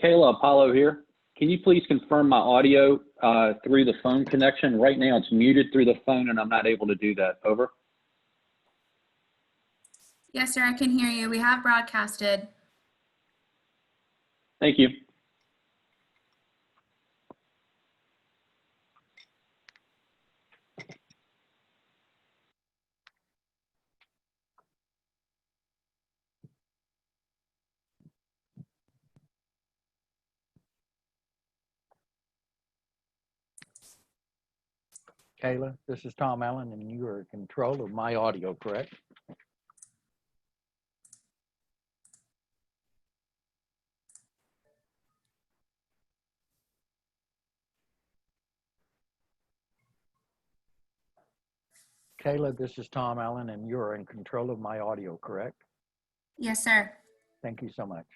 Kayla, Apollo here. Can you please confirm my audio through the phone connection? Right now it's muted through the phone and I'm not able to do that. Over. Yes, sir, I can hear you. We have broadcasted. Thank you. Kayla, this is Tom Allen, and you are in control of my audio, correct? Kayla, this is Tom Allen, and you are in control of my audio, correct? Yes, sir. Thank you so much.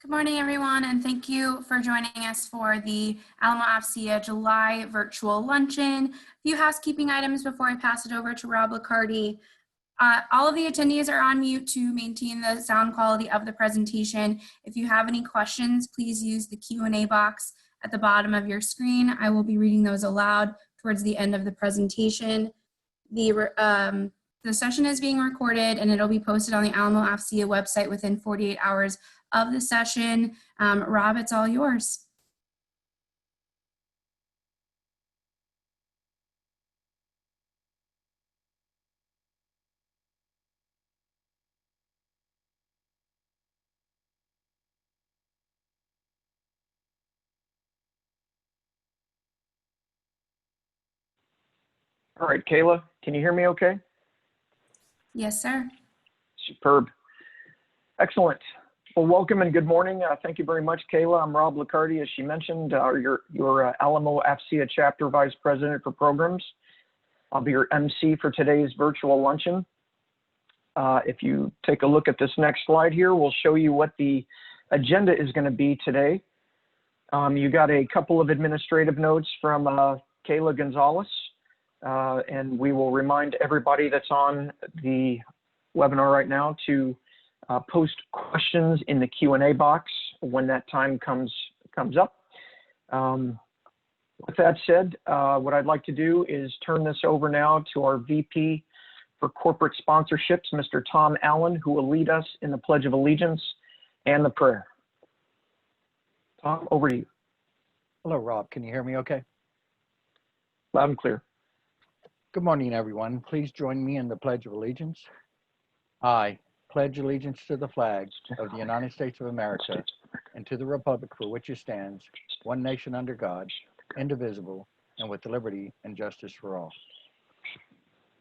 Good morning, everyone, and thank you for joining us for the Alamo AFCEA July virtual luncheon. A few housekeeping items before I pass it over to Rob Licardi. All of the attendees are on mute to maintain the sound quality of the presentation. If you have any questions, please use the Q&A box at the bottom of your screen. I will be reading those aloud towards the end of the presentation. The session is being recorded and it'll be posted on the Alamo AFCEA website within 48 hours of the session. Rob, it's all yours. All right, Kayla, can you hear me okay? Yes, sir. Superb. Excellent. Well, welcome and good morning. Thank you very much, Kayla. I'm Rob Licardi, as she mentioned, your Alamo AFCEA Chapter Vice President for Programs. I'll be your MC for today's virtual luncheon. If you take a look at this next slide here, we'll show you what the agenda is going to be today. You got a couple of administrative notes from Kayla Gonzalez, and we will remind everybody that's on the webinar right now to post questions in the Q&A box when that time comes up. With that said, what I'd like to do is turn this over now to our VP for Corporate Sponsorships, Mr. Tom Allen, who will lead us in the Pledge of Allegiance and the prayer. Tom, over to you. Hello, Rob. Can you hear me okay? Loud and clear. Good morning, everyone. Please join me in the Pledge of Allegiance. I pledge allegiance to the flag of the United States of America and to the republic for which it stands, one nation under God, indivisible, and with liberty and justice for all.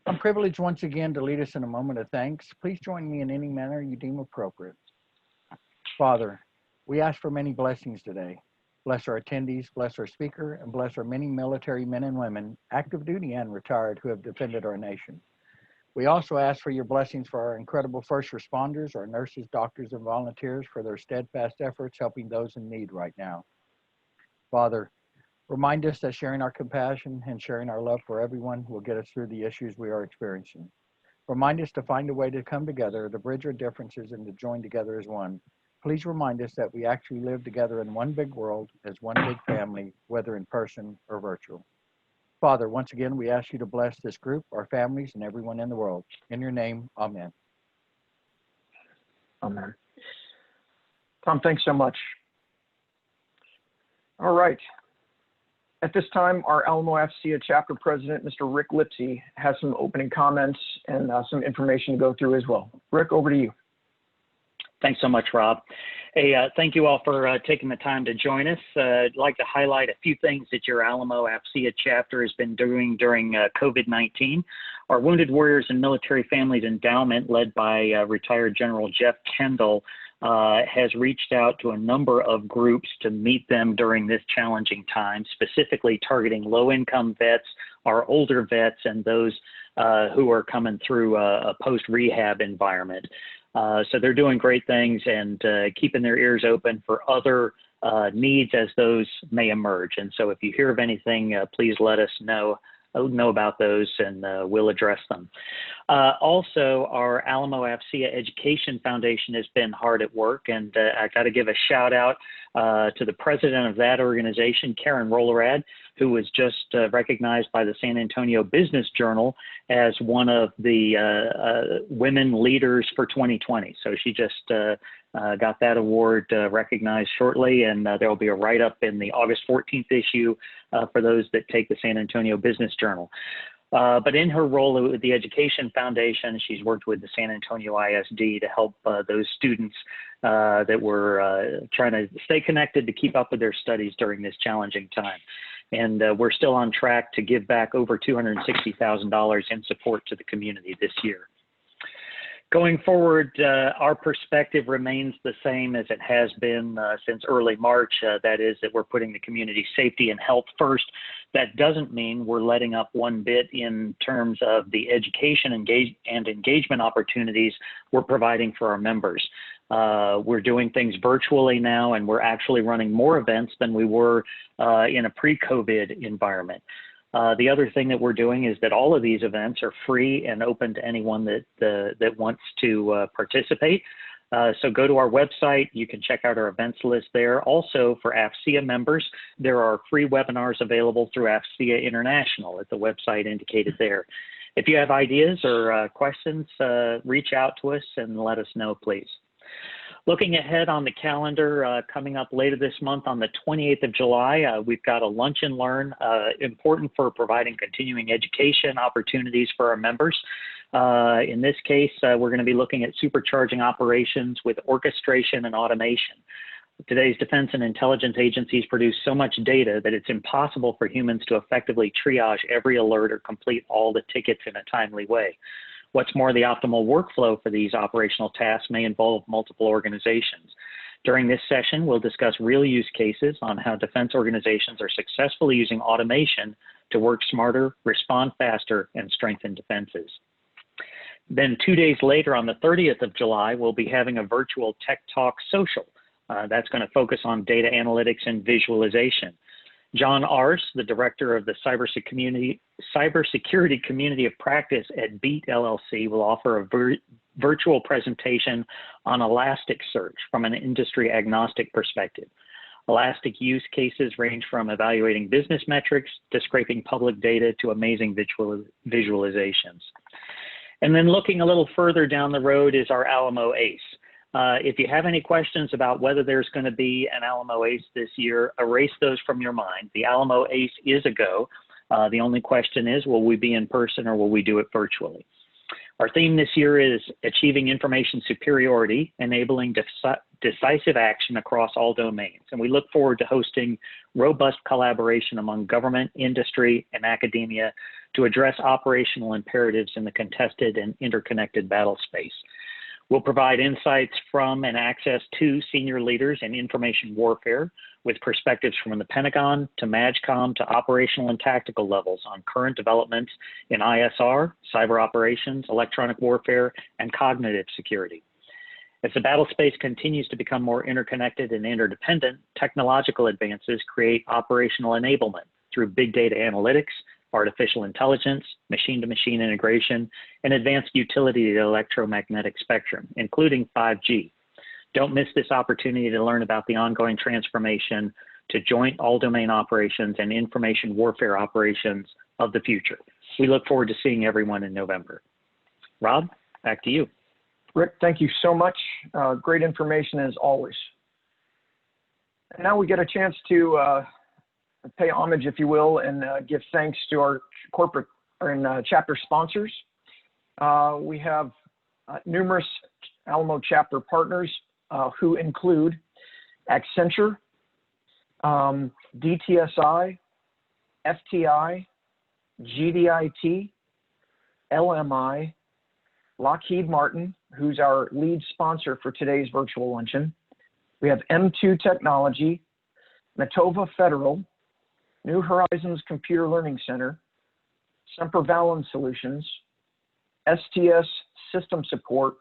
I'm privileged once again to lead us in a moment of thanks. Please join me in any manner you deem appropriate. Father, we ask for many blessings today. Bless our attendees, bless our speaker, and bless our many military men and women, active duty and retired, who have defended our nation. We also ask for your blessings for our incredible first responders, our nurses, doctors, and volunteers for their steadfast efforts helping those in need right now. Father, remind us that sharing our compassion and sharing our love for everyone will get us through the issues we are experiencing. Remind us to find a way to come together, to bridge our differences, and to join together as one. Please remind us that we actually live together in one big world as one big family, whether in person or virtual. Father, once again, we ask you to bless this group, our families, and everyone in the world. In your name, amen. Amen. Tom, thanks so much. All right. At this time, our Alamo AFCEA Chapter President, Mr. Rick Lipsey, has some opening comments and some information to go through as well. Rick, over to you. Thanks so much, Rob. Hey, thank you all for taking the time to join us. I'd like to highlight a few things that your Alamo AFCEA chapter has been doing during COVID-19. Our Wounded Warriors and Military Families Endowment, led by retired General Jeff Kendall, has reached out to a number of groups to meet them during this challenging time, specifically targeting low-income vets, our older vets, and those who are coming through a post-rehab environment. So they're doing great things and keeping their ears open for other needs as those may emerge. And so if you hear of anything, please let us know about those, and we'll address them. Also, our Alamo AFCEA Education Foundation has been hard at work, and I got to give a shout out to the president of that organization, Karen Rollerad, who was just recognized by the San Antonio Business Journal as one of the women leaders for 2020. So she just got that award recognized shortly, and there will be a write-up in the August 14th issue for those that take the San Antonio Business Journal. But in her role with the Education Foundation, she's worked with the San Antonio ISD to help those students that were trying to stay connected to keep up with their studies during this challenging time. And we're still on track to give back over $260,000 in support to the community this year. Going forward, our perspective remains the same as it has been since early March. That is that we're putting the community safety and health first. That doesn't mean we're letting up one bit in terms of the education and engagement opportunities we're providing for our members. We're doing things virtually now, and we're actually running more events than we were in a pre-COVID environment. The other thing that we're doing is that all of these events are free and open to anyone that wants to participate. So go to our website. You can check out our events list there. Also, for AFCEA members, there are free webinars available through AFCEA International at the website indicated there. If you have ideas or questions, reach out to us and let us know, please. Looking ahead on the calendar, coming up later this month on the 28th of July, we've got a Lunch and Learn, important for providing continuing education opportunities for our members. In this case, we're going to be looking at supercharging operations with orchestration and automation. Today's defense and intelligence agencies produce so much data that it's impossible for humans to effectively triage every alert or complete all the tickets in a timely way. What's more, the optimal workflow for these operational tasks may involve multiple organizations. During this session, we'll discuss real use cases on how defense organizations are successfully using automation to work smarter, respond faster, and strengthen defenses. Then 2 days later, on the 30th of July, we'll be having a virtual Tech Talk Social. That's going to focus on data analytics and visualization. John Ars, the director of the cybersecurity community of practice at Beat LLC, will offer a virtual presentation on Elasticsearch from an industry agnostic perspective. Elastic use cases range from evaluating business metrics to scraping public data to amazing visualizations. And then looking a little further down the road is our Alamo ACE. If you have any questions about whether there's going to be an Alamo ACE this year, erase those from your mind. The Alamo ACE is a go. The only question is, will we be in person or will we do it virtually? Our theme this year is achieving information superiority, enabling decisive action across all domains. And we look forward to hosting robust collaboration among government, industry, and academia to address operational imperatives in the contested and interconnected battle space. We'll provide insights from and access to senior leaders in information warfare with perspectives from the Pentagon to MAGCOM to operational and tactical levels on current developments in ISR, cyber operations, electronic warfare, and cognitive security. As the battle space continues to become more interconnected and interdependent, technological advances create operational enablement through big data analytics, artificial intelligence, machine-to-machine integration, and advanced utility of the electromagnetic spectrum, including 5G. Don't miss this opportunity to learn about the ongoing transformation to joint all-domain operations and information warfare operations of the future. We look forward to seeing everyone in November. Rob, back to you. Rick, thank you so much. Great information as always. And now we get a chance to pay homage, if you will, and give thanks to our corporate and chapter sponsors. We have numerous Alamo chapter partners who include Accenture, DTSI, FTI, GDIT, LMI, Lockheed Martin, who's our lead sponsor for today's virtual luncheon. We have M2 Technology, Matova Federal, New Horizons Computer Learning Center, Semper Valens Solutions, STS System Support,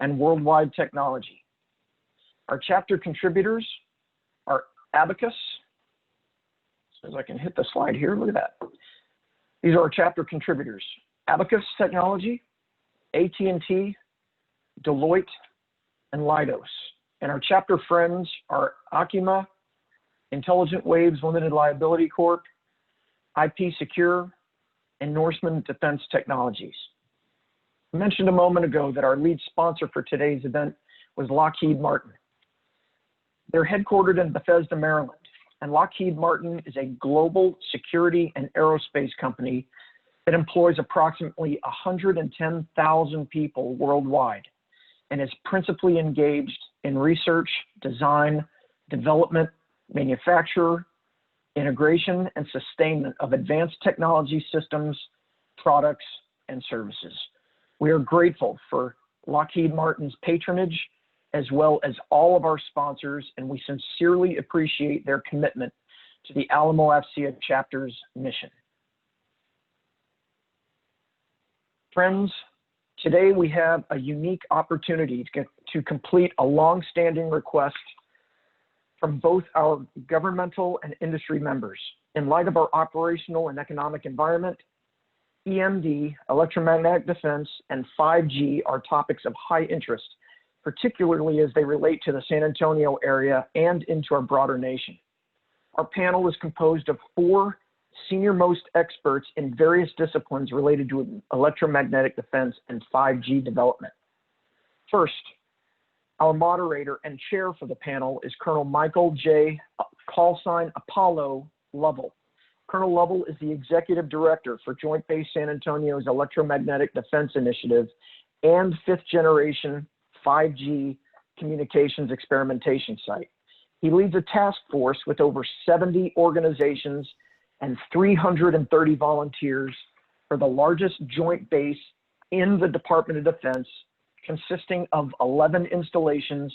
and Worldwide Technology. Our chapter contributors are Abacus. As I can hit the slide here, look at that. These are our chapter contributors: Abacus Technology, AT&T, Deloitte, and Leidos. And our chapter friends are Akima, Intelligent Waves Limited Liability Corp., IP Secure, and Norseman Defense Technologies. I mentioned a moment ago that our lead sponsor for today's event was Lockheed Martin. They're headquartered in Bethesda, Maryland, and Lockheed Martin is a global security and aerospace company that employs approximately 110,000 people worldwide and is principally engaged in research, design, development, manufacture, integration, and sustainment of advanced technology systems, products, and services. We are grateful for Lockheed Martin's patronage, as well as all of our sponsors, and we sincerely appreciate their commitment to the Alamo AFCEA chapter's mission. Friends, today we have a unique opportunity to complete a long-standing request from both our governmental and industry members. In light of our operational and economic environment, EMD, electromagnetic defense, and 5G are topics of high interest, particularly as they relate to the San Antonio area and into our broader nation. Our panel is composed of 4 senior-most experts in various disciplines related to electromagnetic defense and 5G development. First, our moderator and chair for the panel is Colonel Michael J. Apollo Lovell. Colonel Lovell is the Executive Director for Joint Base San Antonio's Electromagnetic Defense Initiative and 5th generation 5G communications experimentation site. He leads a task force with over 70 organizations and 330 volunteers for the largest joint base in the Department of Defense, consisting of 11 installations,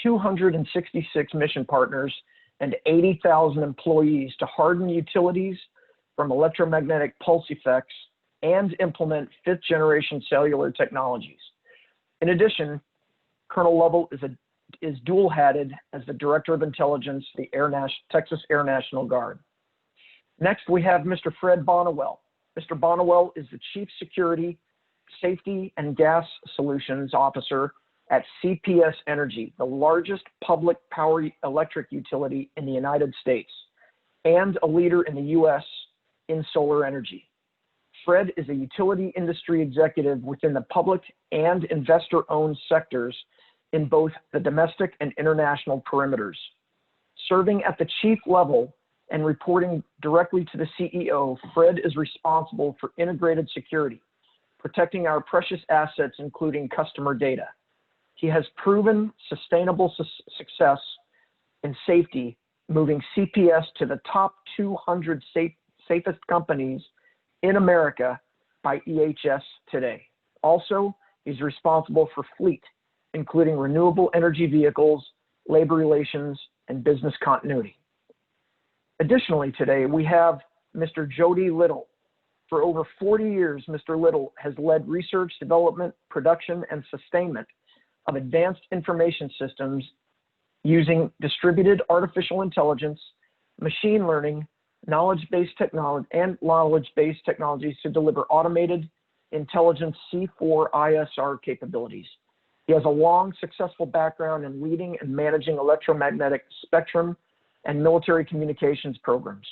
266 mission partners, and 80,000 employees to harden utilities from electromagnetic pulse effects and implement 5th generation cellular technologies. In addition, Colonel Lovell is dual-hatted as the Director of Intelligence, the Texas Air National Guard. Next, we have Mr. Fred Bonnewell. Mr. Bonnewell is the Chief Security, Safety, and Gas Solutions Officer at CPS Energy, the largest public power electric utility in the United States, and a leader in the U.S. in solar energy. Fred is a utility industry executive within the public and investor-owned sectors in both the domestic and international perimeters. Serving at the chief level and reporting directly to the CEO, Fred is responsible for integrated security, protecting our precious assets, including customer data. He has proven sustainable success in safety, moving CPS to the top 200 safest companies in America by EHS today. Also, he's responsible for fleet, including renewable energy vehicles, labor relations, and business continuity. Additionally, today we have Mr. Jody Little. For over 40 years, Mr. Little has led research, development, production, and sustainment of advanced information systems using distributed artificial intelligence, machine learning, knowledge-based technologies to deliver automated intelligence C4 ISR capabilities. He has a long, successful background in leading and managing electromagnetic spectrum and military communications programs.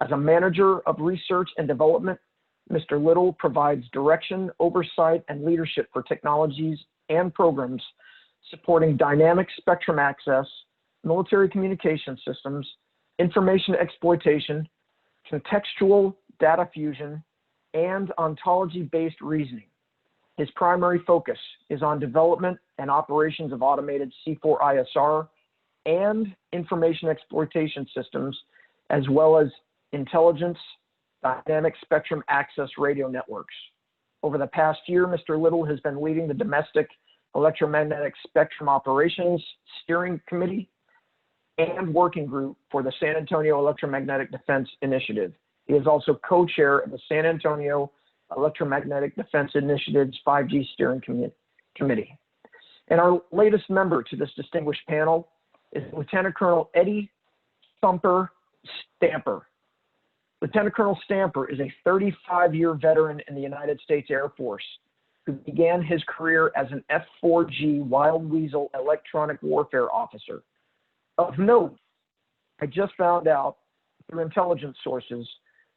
As a manager of research and development, Mr. Little provides direction, oversight, and leadership for technologies and programs supporting dynamic spectrum access, military communication systems, information exploitation, contextual data fusion, and ontology-based reasoning. His primary focus is on development and operations of automated C4 ISR and information exploitation systems, as well as intelligence, dynamic spectrum access radio networks. Over the past year, Mr. Little has been leading the Domestic Electromagnetic Spectrum Operations Steering Committee and Working Group for the San Antonio Electromagnetic Defense Initiative. He is also co-chair of the San Antonio Electromagnetic Defense Initiative's 5G Steering Committee. And our latest member to this distinguished panel is Lieutenant Colonel Eddie Thumper Stamper. Lieutenant Colonel Stamper is a 35-year veteran in the United States Air Force who began his career as an F-4G Wild Weasel electronic warfare officer. Of note, I just found out through intelligence sources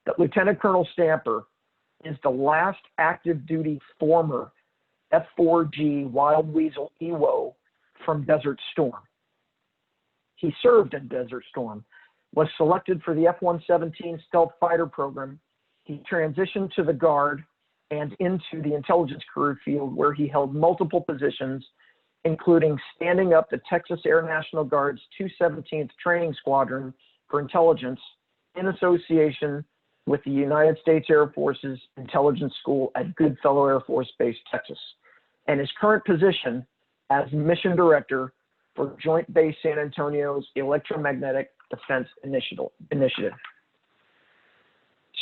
that Lieutenant Colonel Stamper is the last active duty former F-4G Wild Weasel EWO from Desert Storm. He served in Desert Storm, was selected for the F-117 stealth fighter program. He transitioned to the Guard and into the intelligence career field, where he held multiple positions, including standing up the Texas Air National Guard's 217th Training Squadron for Intelligence in association with the United States Air Force's Intelligence School at Goodfellow Air Force Base, Texas, and his current position as Mission Director for Joint Base San Antonio's Electromagnetic Defense Initiative.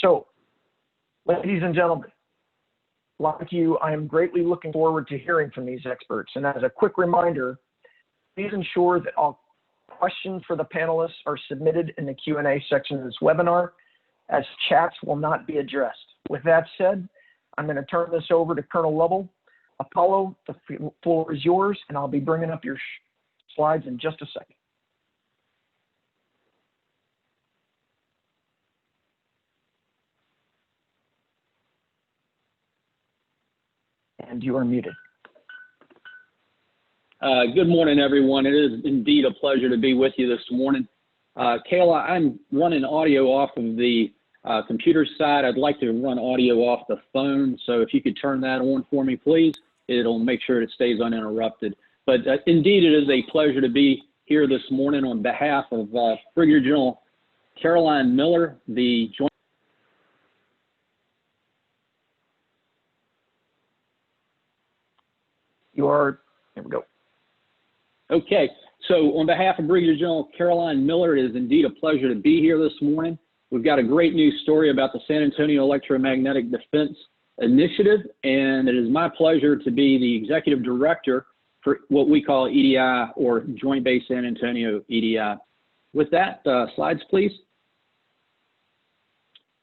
So, ladies and gentlemen, Like you, I am greatly looking forward to hearing from these experts. And as a quick reminder, please ensure that all questions for the panelists are submitted in the Q&A section of this webinar, as chats will not be addressed. With that said, I'm going to turn this over to Colonel Lovell. Apollo, the floor is yours, and I'll be bringing up your slides in just a second. And you are muted. Good morning, everyone. It is indeed a pleasure to be with you this morning. Kayla, I'm running audio off of the computer side. I'd like to run audio off the phone, so if you could turn that on for me, please. It'll make sure it stays uninterrupted. But indeed, it is a pleasure to be here this morning on behalf of Brigadier General Caroline Miller, the Joint. There we go. Okay, so on behalf of Brigadier General Caroline Miller, it is indeed a pleasure to be here this morning. We've got a great news story about the San Antonio Electromagnetic Defense Initiative, and it is my pleasure to be the Executive Director for what we call EDI, or Joint Base San Antonio EDI. With that, slides please.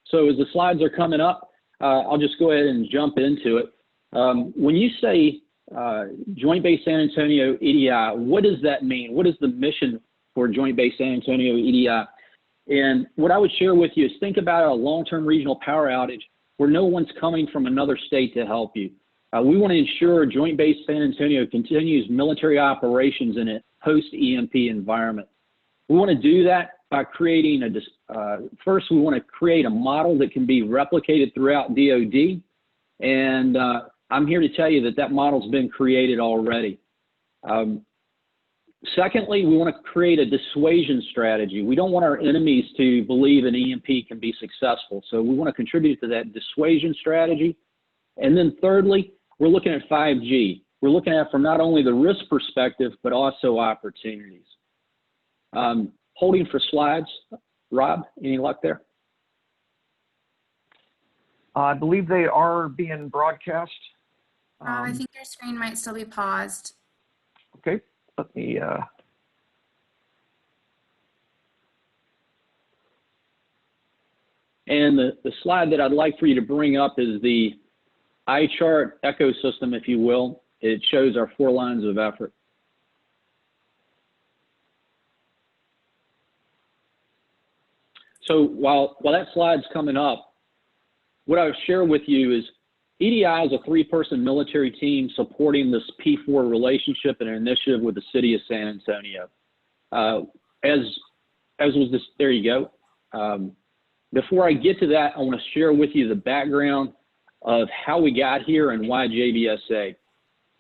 So as the slides are coming up, I'll just go ahead and jump into it. When you say Joint Base San Antonio EDI, what does that mean? What is the mission for Joint Base San Antonio EDI? And what I would share with you is think about a long-term regional power outage where no one's coming from another state to help you. We want to ensure Joint Base San Antonio continues military operations in a post-EMP environment. We want to do that by creating first we want to create a model that can be replicated throughout DoD, and I'm here to tell you that that model's been created already. Secondly, we want to create a dissuasion strategy. We don't want our enemies to believe an EMP can be successful, so we want to contribute to that dissuasion strategy. And then thirdly, we're looking at 5G. We're looking at it from not only the risk perspective, but also opportunities. Holding for slides. Rob, any luck there? I believe they are being broadcast. I think your screen might still be paused. Okay, let me. And the slide that I'd like for you to bring up is the eye chart ecosystem, if you will. It shows our 4 lines of effort. So while that slide's coming up, what I would share with you is EDI is a 3-person military team supporting this P4 relationship and an initiative with the city of San Antonio. As was this, there you go. Before I get to that, I want to share with you the background of how we got here and why JBSA.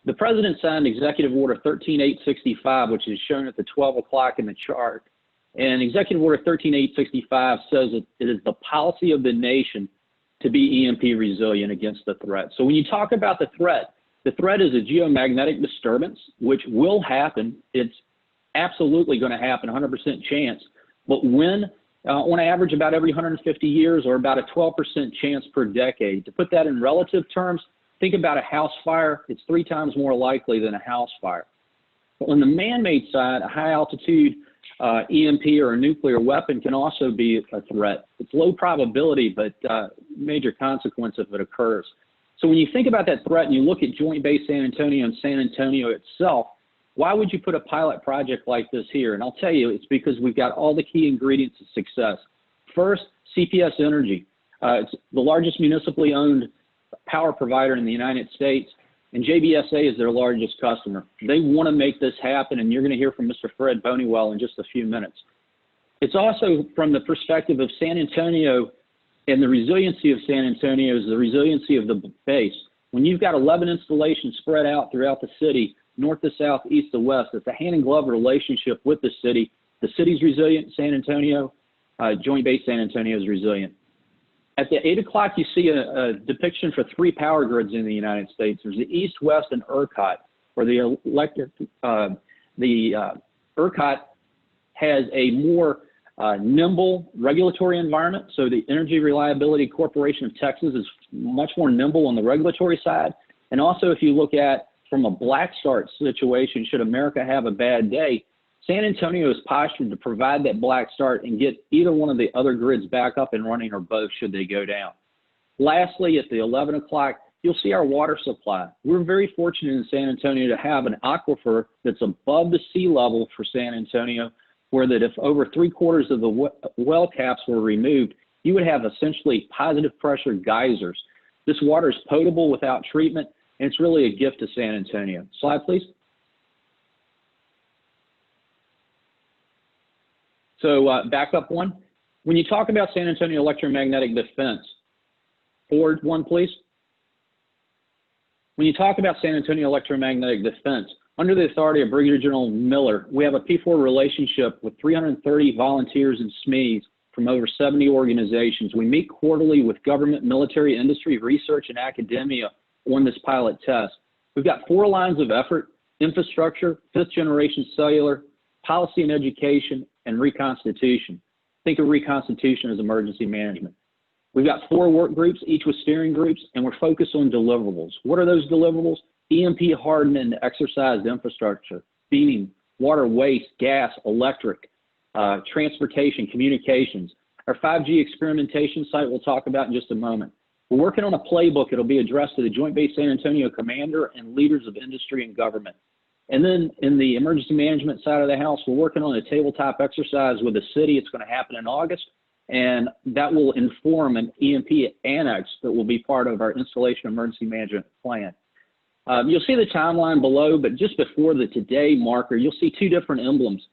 The President signed Executive Order 13865, which is shown at the 12 o'clock in the chart. And Executive Order 13865 says that it is the policy of the nation to be EMP resilient against the threat. So when you talk about the threat is a geomagnetic disturbance, which will happen. It's absolutely going to happen, 100% chance. But when, on average, about every 150 years, or about a 12% chance per decade. To put that in relative terms, think about a house fire. It's 3 times more likely than a house fire. But on the man-made side, a high-altitude EMP or a nuclear weapon can also be a threat. It's low probability, but major consequence if it occurs. So when you think about that threat and you look at Joint Base San Antonio and San Antonio itself, why would you put a pilot project like this here? And I'll tell you, it's because we've got all the key ingredients of success. First, CPS Energy. It's the largest municipally owned power provider in the United States, and JBSA is their largest customer. They want to make this happen, and you're going to hear from Mr. Fred Bonywell in just a few minutes. It's also from the perspective of San Antonio, and the resiliency of San Antonio is the resiliency of the base. When you've got 11 installations spread out throughout the city, north to south, east to west, it's a hand-in-glove relationship with the city. The city's resilient, San Antonio, Joint Base San Antonio is resilient. At the 8 o'clock, you see a depiction for 3 power grids in the United States. There's the East, West, and ERCOT, where the ERCOT has a more nimble regulatory environment. So the Energy Reliability Corporation of Texas is much more nimble on the regulatory side. And also, if you look at from a black start situation, should America have a bad day, San Antonio is postured to provide that black start and get either one of the other grids back up and running or both should they go down. Lastly, at the 11 o'clock, you'll see our water supply. We're very fortunate in San Antonio to have an aquifer that's above the sea level for San Antonio, where that if over 3/4 of the well caps were removed, you would have essentially positive pressure geysers. This water is potable without treatment, and it's really a gift to San Antonio. Slide, please. So back up one. When you talk about San Antonio electromagnetic defense, forward one, please. When you talk about San Antonio electromagnetic defense, under the authority of Brigadier General Miller, we have a P4 relationship with 330 volunteers and SMEs from over 70 organizations. We meet quarterly with government, military, industry, research, and academia on this pilot test. We've got 4 lines of effort: infrastructure, 5th generation cellular, policy and education, and reconstitution. Think of reconstitution as emergency management. We've got 4 work groups, each with steering groups, and we're focused on deliverables. What are those deliverables? EMP hardened and exercised infrastructure, beaming, water, waste, gas, electric, transportation, communications. Our 5G experimentation site we'll talk about in just a moment. We're working on a playbook. It'll be addressed to the Joint Base San Antonio commander and leaders of industry and government. And then in the emergency management side of the house, we're working on a tabletop exercise with the city. It's going to happen in August, and that will inform an EMP annex that will be part of our installation emergency management plan. You'll see the timeline below, but just before the today marker, you'll see 2 different emblems.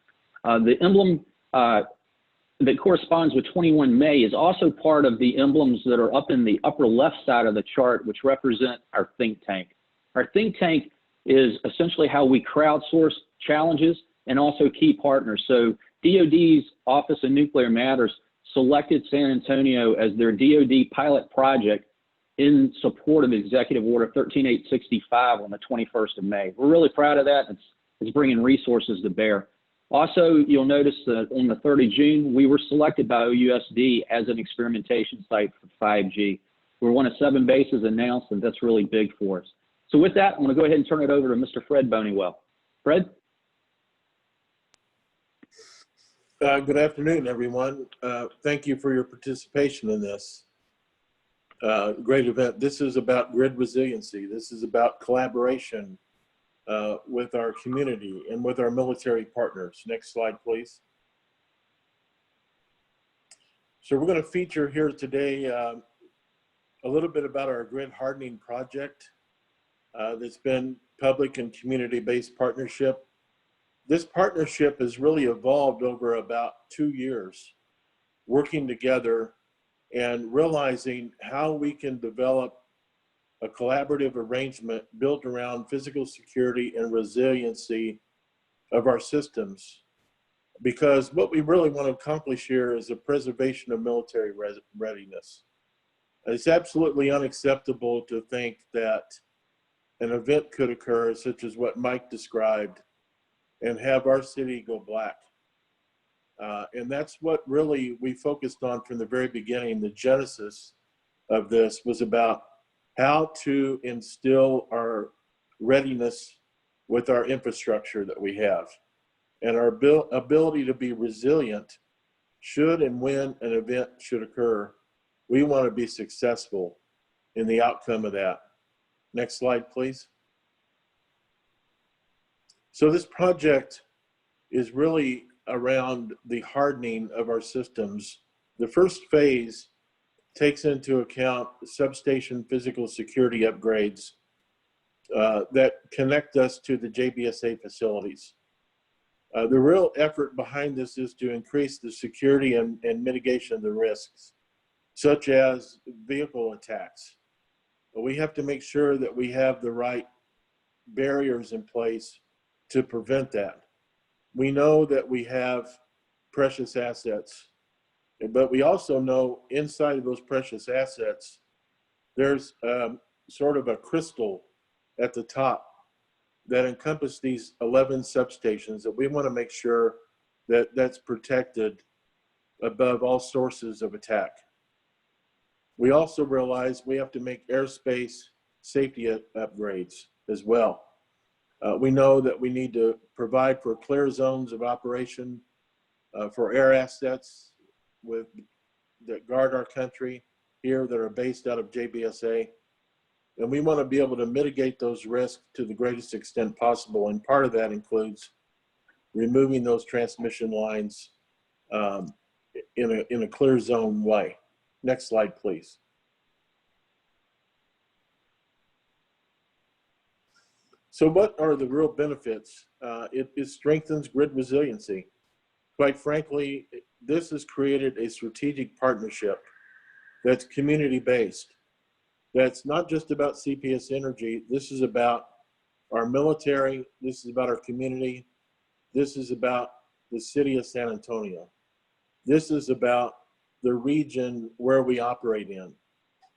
The emblem that corresponds with 21 May is also part of the emblems that are up in the upper left side of the chart, which represent our think tank. Our think tank is essentially how we crowdsource challenges and also key partners. So DOD's Office of Nuclear Matters selected San Antonio as their DOD pilot project in support of Executive Order 13865 on the 21st of May. We're really proud of that. It's bringing resources to bear. Also, you'll notice that on the 3rd of June, we were selected by OUSD as an experimentation site for 5G. We're one of 7 bases announced, and that's really big for us. So with that, I'm going to go ahead and turn it over to Mr. Fred Bonywell. Fred? Good afternoon, everyone. Thank you for your participation in this great event. This is about grid resiliency. This is about collaboration with our community and with our military partners. Next slide, please. So we're going to feature here today a little bit about our grid hardening project that's been public and community-based partnership. This partnership has really evolved over about 2 years, working together and realizing how we can develop a collaborative arrangement built around physical security and resiliency of our systems. Because what we really want to accomplish here is the preservation of military readiness. It's absolutely unacceptable to think that an event could occur, such as what Mike described, and have our city go black. And that's what really we focused on from the very beginning. The genesis of this was about how to instill our readiness with our infrastructure that we have, and our ability to be resilient should and when an event should occur. We want to be successful in the outcome of that. Next slide, please. So this project is really around the hardening of our systems. The first phase takes into account substation physical security upgrades that connect us to the JBSA facilities. The real effort behind this is to increase the security and mitigation of the risks, such as vehicle attacks. We have to make sure that we have the right barriers in place to prevent that. We know that we have precious assets, but we also know inside of those precious assets, there's sort of a crystal at the top that encompass these 11 substations that we want to make sure that that's protected above all sources of attack. We also realize we have to make airspace safety upgrades as well. We know that we need to provide for clear zones of operation for air assets that guard our country here that are based out of JBSA. And we want to be able to mitigate those risks to the greatest extent possible. And part of that includes removing those transmission lines in a clear zone way. Next slide, please. So what are the real benefits? It strengthens grid resiliency. Quite frankly, this has created a strategic partnership that's community-based. That's not just about CPS Energy. This is about our military. This is about our community. This is about the city of San Antonio. This is about the region where we operate in.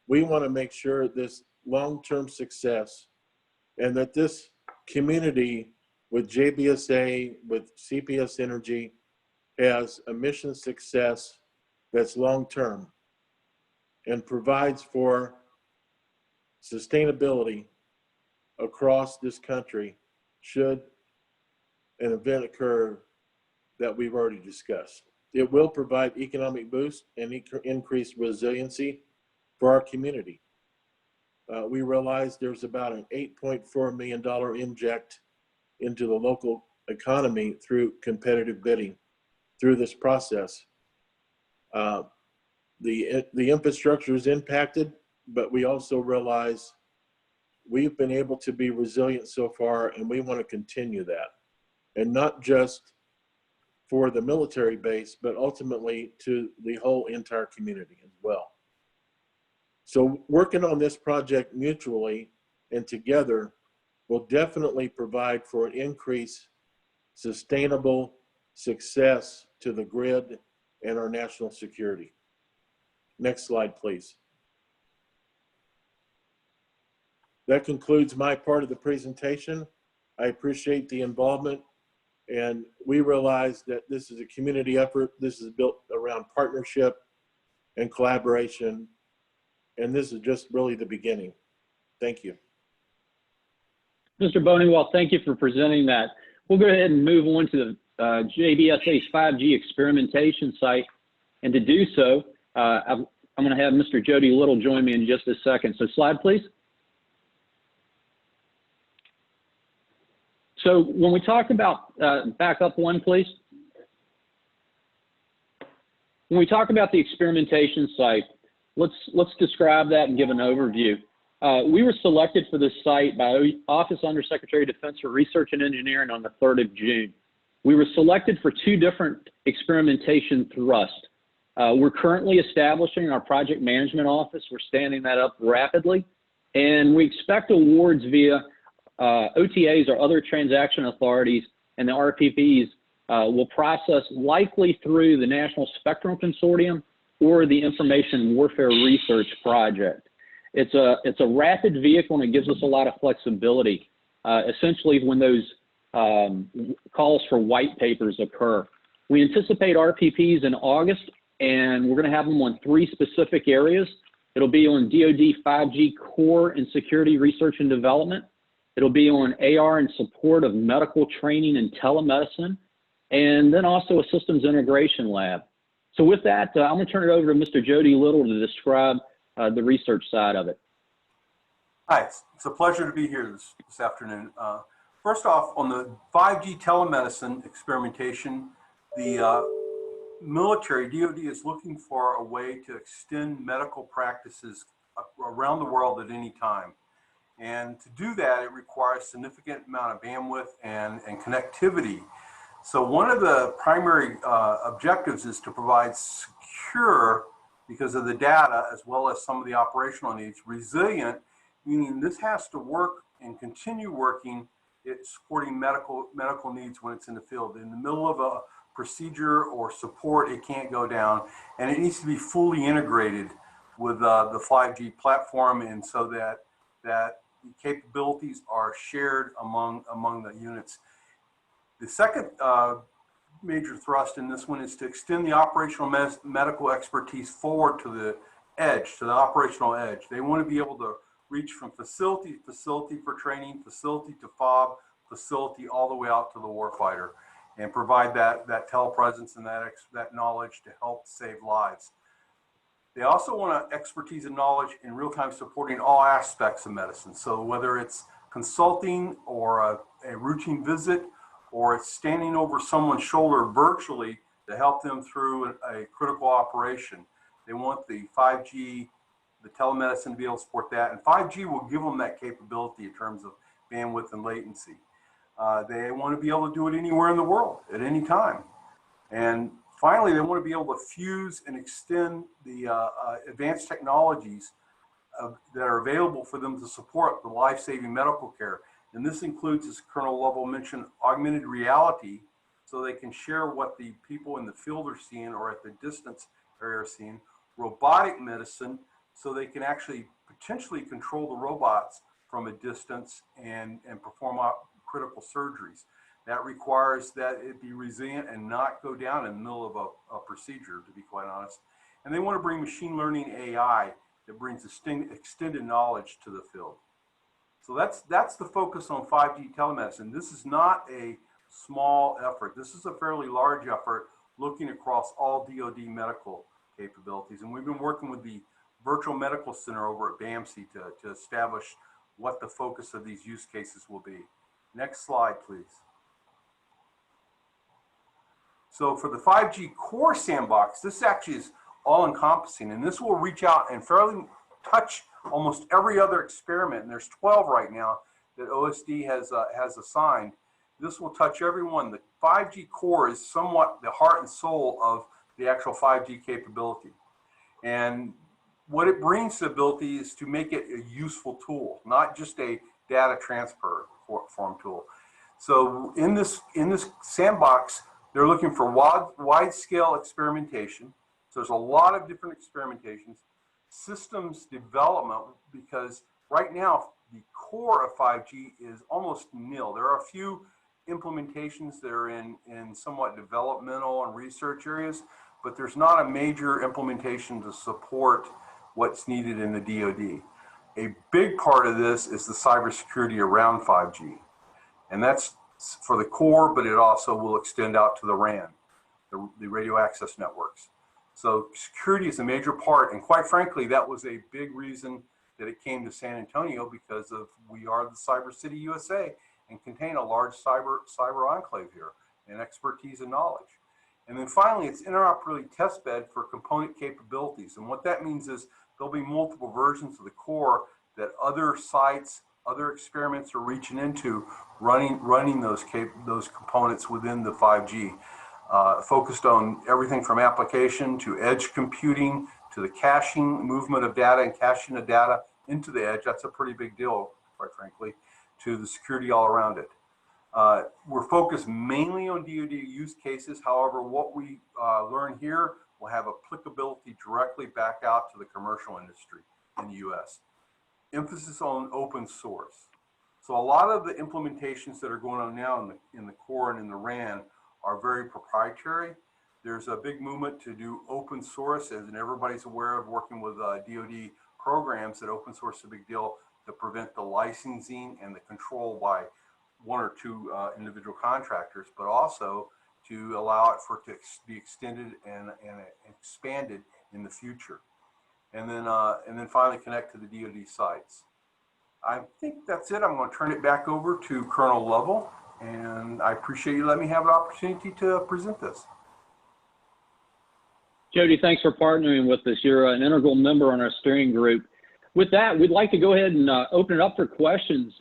We want to make sure this long-term success and that this community with JBSA, with CPS Energy, has a mission success that's long-term and provides for sustainability across this country should an event occur that we've already discussed. It will provide economic boost and increased resiliency for our community. We realize there's about an $8.4 million inject into the local economy through competitive bidding through this process. The infrastructure is impacted, but we also realize we've been able to be resilient so far, and we want to continue that. And not just for the military base, but ultimately to the whole entire community as well. So working on this project mutually and together will definitely provide for an increased sustainable success to the grid and our national security. Next slide, please. That concludes my part of the presentation. I appreciate the involvement, and we realize that this is a community effort. This is built around partnership and collaboration, and this is just really the beginning. Thank you. Mr. Bonewell, thank you for presenting that. We'll go ahead and move on to the JBSA's 5G experimentation site. And to do so, I'm going to have Mr. Jody Little join me in just a second. So slide, please. So when we talk about, back up one, please. When we talk about the experimentation site, let's describe that and give an overview. We were selected for this site by Office Undersecretary of Defense for Research and Engineering on the 3rd of June. We were selected for 2 different experimentation thrusts. We're currently establishing our project management office. We're standing that up rapidly, and we expect awards via OTAs or other transaction authorities, and the RPPs will process likely through the National Spectrum Consortium or the Information Warfare Research Project. It's a rapid vehicle, and it gives us a lot of flexibility, essentially when those calls for white papers occur. We anticipate RPPs in August, and we're going to have them on 3 specific areas. It'll be on DoD 5G core and security research and development. It'll be on AR and support of medical training and telemedicine, and then also a systems integration lab. So with that, I'm going to turn it over to Mr. Jody Little to describe the research side of it. Hi, it's a pleasure to be here this afternoon. First off, on the 5G telemedicine experimentation, the military, DoD, is looking for a way to extend medical practices around the world at any time. And to do that, it requires a significant amount of bandwidth and connectivity. So one of the primary objectives is to provide secure, because of the data, as well as some of the operational needs, resilient, meaning this has to work and continue working at supporting medical needs when it's in the field. In the middle of a procedure or support, it can't go down, and it needs to be fully integrated with the 5G platform, and so that the capabilities are shared among the units. The second major thrust in this one is to extend the operational medical expertise forward to the edge, to the operational edge. They want to be able to reach from facility to facility for training, facility to FOB, facility all the way out to the warfighter, and provide that telepresence and that knowledge to help save lives. They also want expertise and knowledge in real-time supporting all aspects of medicine. So whether it's consulting or a routine visit, or it's standing over someone's shoulder virtually to help them through a critical operation. They want the 5G, the telemedicine to be able to support that. And 5G will give them that capability in terms of bandwidth and latency. They want to be able to do it anywhere in the world at any time. And finally, they want to be able to fuse and extend the advanced technologies that are available for them to support the life-saving medical care. And this includes, as Colonel Lovell mentioned, augmented reality, so they can share what the people in the field are seeing or at the distance area are seeing. Robotic medicine, so they can actually potentially control the robots from a distance and perform critical surgeries. That requires that it be resilient and not go down in the middle of a procedure, to be quite honest. And they want to bring machine learning AI that brings extended knowledge to the field. So that's the focus on 5G telemedicine. This is not a small effort. This is a fairly large effort looking across all DoD medical capabilities. And we've been working with the Virtual Medical Center over at BAMC to establish what the focus of these use cases will be. Next slide, please. So for the 5G core sandbox, this actually is all-encompassing, and this will reach out and fairly touch almost every other experiment, and there's 12 right now that OSD has assigned. This will touch everyone. The 5G core is somewhat the heart and soul of the actual 5G capability. And what it brings to the ability is to make it a useful tool, not just a data transfer form tool. So in this sandbox, they're looking for wide-scale experimentation. So there's a lot of different experimentations, systems development, because right now the core of 5G is almost nil. There are a few implementations that are in somewhat developmental and research areas, but there's not a major implementation to support what's needed in the DoD. A big part of this is the cybersecurity around 5G. And that's for the core, but it also will extend out to the RAN, the radio access networks. So security is a major part, and quite frankly, that was a big reason that it came to San Antonio, because we are the Cyber City USA and contain a large cyber enclave here and expertise and knowledge. And then finally, it's interoperability testbed for component capabilities. And what that means is there'll be multiple versions of the core that other sites, other experiments are reaching into, running those components within the 5G. Focused on everything from application to edge computing to the caching, movement of data and caching of data into the edge. That's a pretty big deal, quite frankly, to the security all around it. We're focused mainly on DoD use cases. However, what we learn here will have applicability directly back out to the commercial industry in the US. Emphasis on open source. So a lot of the implementations that are going on now in the core and in the RAN are very proprietary. There's a big movement to do open source, and everybody's aware of working with DoD programs that open source is a big deal to prevent the licensing and the control by one or two individual contractors, but also to allow it for it to be extended and expanded in the future. And then finally connect to the DoD sites. I think that's it. I'm going to turn it back over to Colonel Lovell, and I appreciate you letting me have an opportunity to present this. Jody, thanks for partnering with us. You're an integral member on our steering group. With that, we'd like to go ahead and open it up for questions.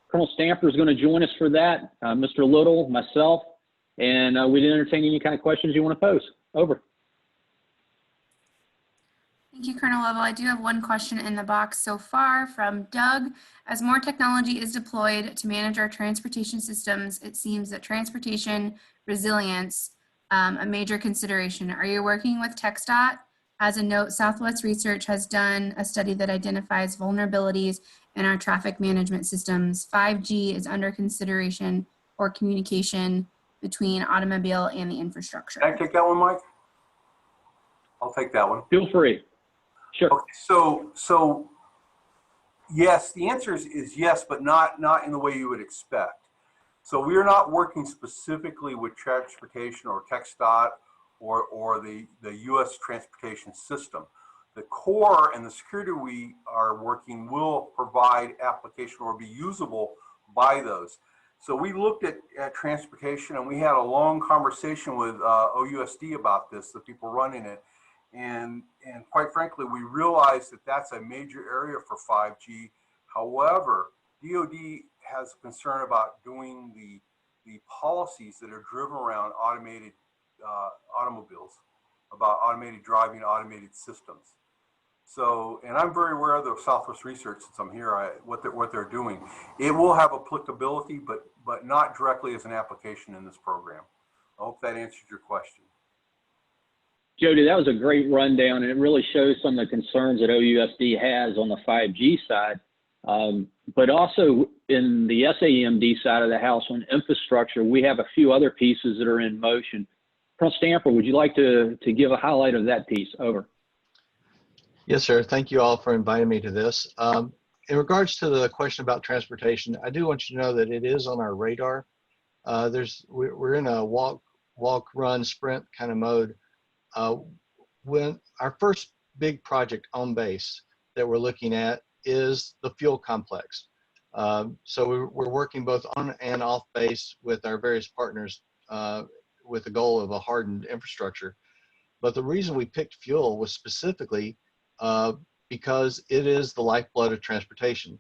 Colonel Stamper is going to join us for that, Mr. Little, myself, and we'd entertain any kind of questions you want to pose. Over. Thank you, Colonel Lovell. I do have one question in the box so far from Doug. As more technology is deployed to manage our transportation systems, it seems that transportation resilience, a major consideration. Are you working with TxDOT? As a note, Southwest Research has done a study that identifies vulnerabilities in our traffic management systems. 5G is under consideration for communication between automobile and the infrastructure? Can I take that one, Mike? I'll take that one. Feel free. Sure. Okay, so yes, the answer is yes, but not in the way you would expect. So we are not working specifically with transportation or TxDOT or the U.S. transportation system. The core and the security we are working will provide application or be usable by those. So we looked at transportation, and we had a long conversation with OUSD about this, the people running it. And quite frankly, we realized that that's a major area for 5G. However, DoD has a concern about doing the policies that are driven around automated automobiles, about automated driving, automated systems. So, and I'm very aware of the Southwest Research since I'm here, what they're doing. It will have applicability, but not directly as an application in this program. I hope that answered your question. Jody, that was a great rundown, and it really shows some of the concerns that OUSD has on the 5G side, but also in the SA-EMD side of the house on infrastructure, we have a few other pieces that are in motion. Colonel Stamper, would you like to give a highlight of that piece? Over. Yes, sir. Thank you all for inviting me to this. In regards to the question about transportation, I do want you to know that it is on our radar. We're in a walk, run, sprint kind of mode. When our first big project on base that we're looking at is the fuel complex. So we're working both on and off base with our various partners with the goal of a hardened infrastructure. But the reason we picked fuel was specifically because it is the lifeblood of transportation.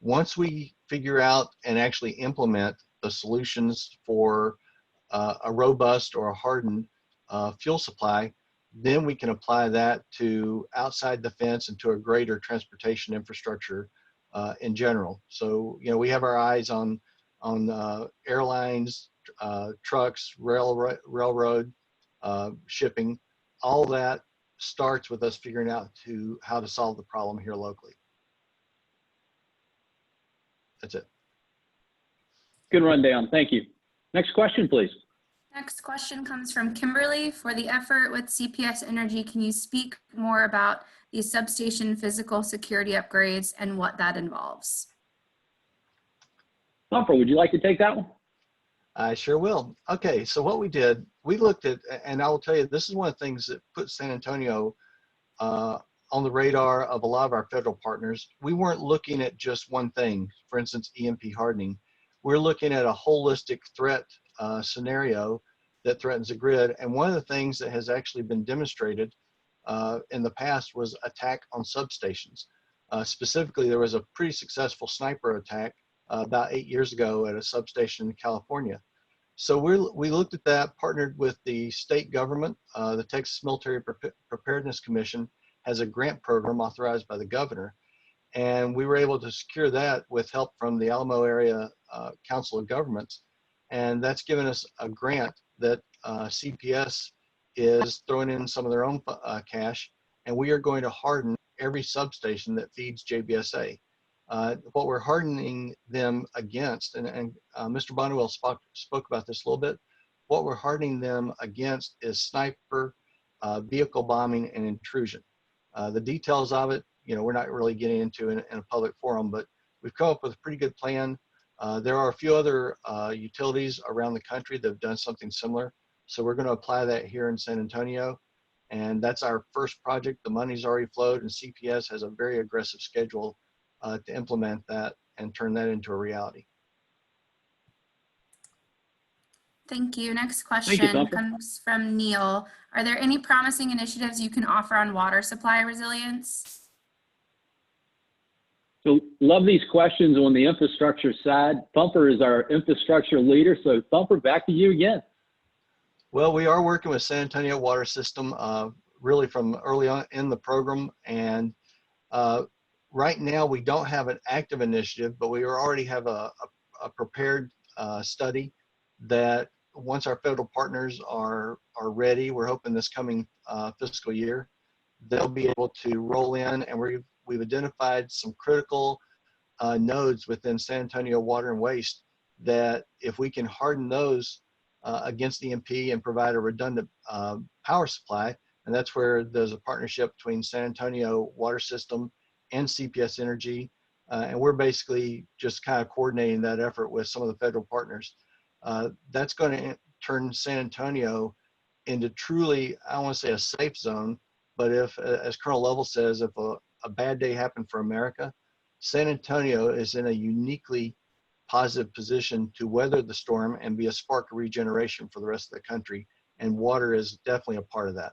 Once we figure out and actually implement the solutions for a robust or a hardened fuel supply, then we can apply that to outside the fence and to a greater transportation infrastructure in general. So, you know, we have our eyes on airlines, trucks, railroad, shipping. All that starts with us figuring out how to solve the problem here locally. That's it. Good rundown. Thank you. Next question, please. Next question comes from Kimberly. For the effort with CPS Energy, can you speak more about the substation physical security upgrades and what that involves? Thumper, would you like to take that one? I sure will. Okay, so what we did, we looked at, and I will tell you, this is one of the things that put San Antonio on the radar of a lot of our federal partners. We weren't looking at just one thing, for instance, EMP hardening. We're looking at a holistic threat scenario that threatens the grid. And one of the things that has actually been demonstrated in the past was attack on substations. Specifically, there was a pretty successful sniper attack about 8 years ago at a substation in California. So we looked at that, partnered with the state government. The Texas Military Preparedness Commission has a grant program authorized by the governor. And we were able to secure that with help from the Alamo Area Council of Governments. And that's given us a grant that CPS is throwing in some of their own cash. And we are going to harden every substation that feeds JBSA. What we're hardening them against, and Mr. Bonnewell spoke about this a little bit, what we're hardening them against is sniper, vehicle bombing, and intrusion. The details of it, you know, we're not really getting into in a public forum, but we've come up with a pretty good plan. There are a few other utilities around the country that have done something similar. So we're going to apply that here in San Antonio. And that's our first project. The money's already flowed, and CPS has a very aggressive schedule to implement that and turn that into a reality. Thank you. Next question comes from Neil. Are there any promising initiatives you can offer on water supply resilience? So love these questions on the infrastructure side. Thumper is our infrastructure leader. So Thumper, back to you again. Well, we are working with San Antonio Water System really from early on in the program. And right now we don't have an active initiative, but we already have a prepared study that once our federal partners are ready, we're hoping this coming fiscal year, they'll be able to roll in, and we've identified some critical nodes within San Antonio Water and Waste that if we can harden those, against EMP and provide a redundant power supply. And that's where there's a partnership between San Antonio Water System and CPS Energy. And we're basically just kind of coordinating that effort with some of the federal partners. That's going to turn San Antonio into truly, I don't want to say a safe zone, but if, as Colonel Lovell says, if a bad day happened for America, San Antonio is in a uniquely positive position to weather the storm and be a spark of regeneration for the rest of the country. And water is definitely a part of that.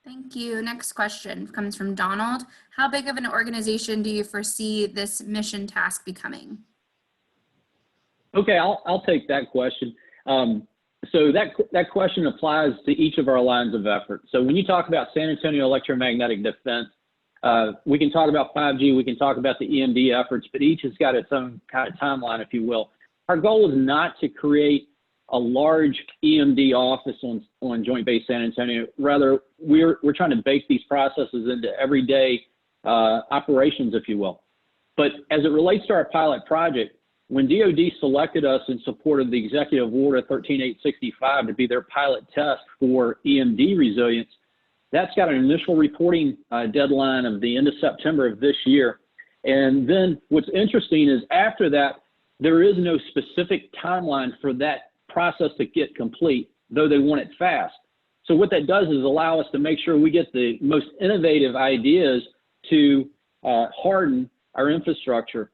Thank you. Next question comes from Donald. How big of an organization do you foresee this mission task becoming? Okay, I'll take that question. So that question applies to each of our lines of effort. So when you talk about San Antonio electromagnetic defense, we can talk about 5G, we can talk about the EMD efforts, but each has got its own kind of timeline, if you will. Our goal is not to create a large EMD office on Joint Base San Antonio. Rather, we're trying to bake these processes into everyday operations, if you will. But as it relates to our pilot project, when DoD selected us in support of the Executive Order 13865 to be their pilot test for EMD resilience, that's got an initial reporting deadline of the end of September of this year. And then what's interesting is after that, there is no specific timeline for that process to get complete, though they want it fast. So what that does is allow us to make sure we get the most innovative ideas to harden our infrastructure.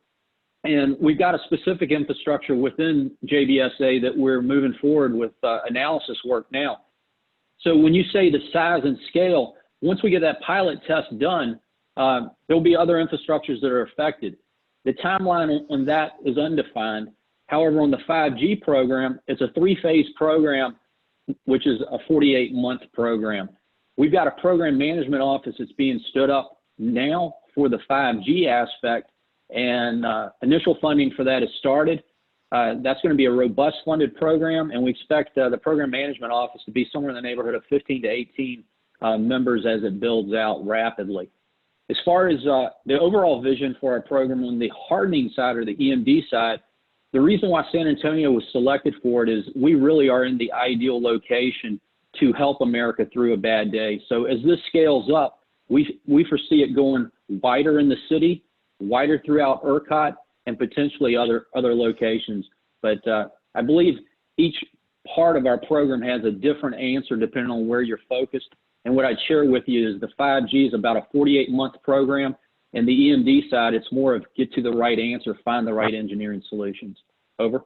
And we've got a specific infrastructure within JBSA that we're moving forward with analysis work now. So when you say the size and scale, once we get that pilot test done, there'll be other infrastructures that are affected. The timeline on that is undefined. However, on the 5G program, it's a 3-phase program, which is a 48-month program. We've got a program management office that's being stood up now for the 5G aspect, and initial funding for that has started. That's going to be a robust funded program, and we expect the program management office to be somewhere in the neighborhood of 15 to 18 members as it builds out rapidly. As far as the overall vision for our program on the hardening side or the EMD side, the reason why San Antonio was selected for it is we really are in the ideal location to help America through a bad day. So as this scales up, we foresee it going wider in the city, wider throughout ERCOT, and potentially other locations. But I believe each part of our program has a different answer depending on where you're focused. And what I'd share with you is the 5G is about a 48-month program, and the EMD side, it's more of get to the right answer, find the right engineering solutions. Over.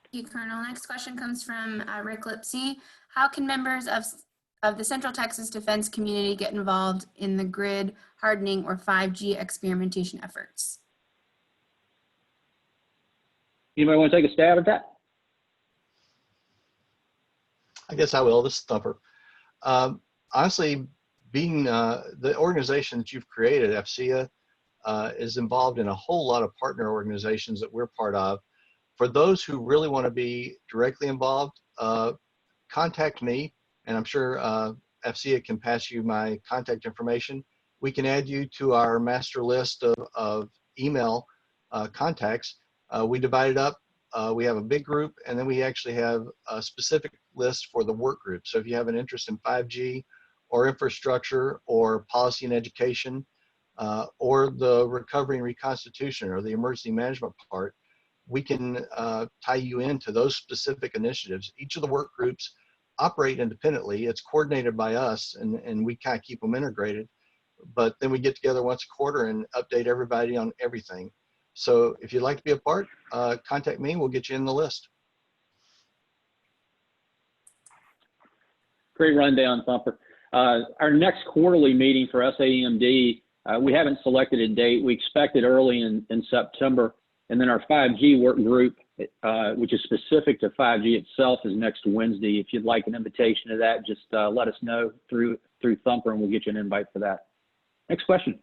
Thank you, Colonel. Next question comes from Rick Lipsey. How can members of the Central Texas defense community get involved in the grid hardening or 5G experimentation efforts? Anybody want to take a stab at that? I guess I will. This is Thumper. Honestly, being the organization that you've created, FCA, is involved in a whole lot of partner organizations that we're part of. For those who really want to be directly involved, contact me, and I'm sure FCA can pass you my contact information. We can add you to our master list of email contacts. We divide it up. We have a big group, and then we actually have a specific list for the work group. So if you have an interest in 5G or infrastructure or policy and education, or the recovery and reconstitution or the emergency management part, we can tie you into those specific initiatives. Each of the work groups operate independently. It's coordinated by us, and we kind of keep them integrated. But then we get together once a quarter and update everybody on everything. So if you'd like to be a part, contact me. We'll get you in the list. Great rundown, Thumper. Our next quarterly meeting for SA-EMD, we haven't selected a date. We expect it early in September. And then our 5G work group, which is specific to 5G itself, is next Wednesday. If you'd like an invitation to that, just let us know through Thumper, and we'll get you an invite for that. Next question.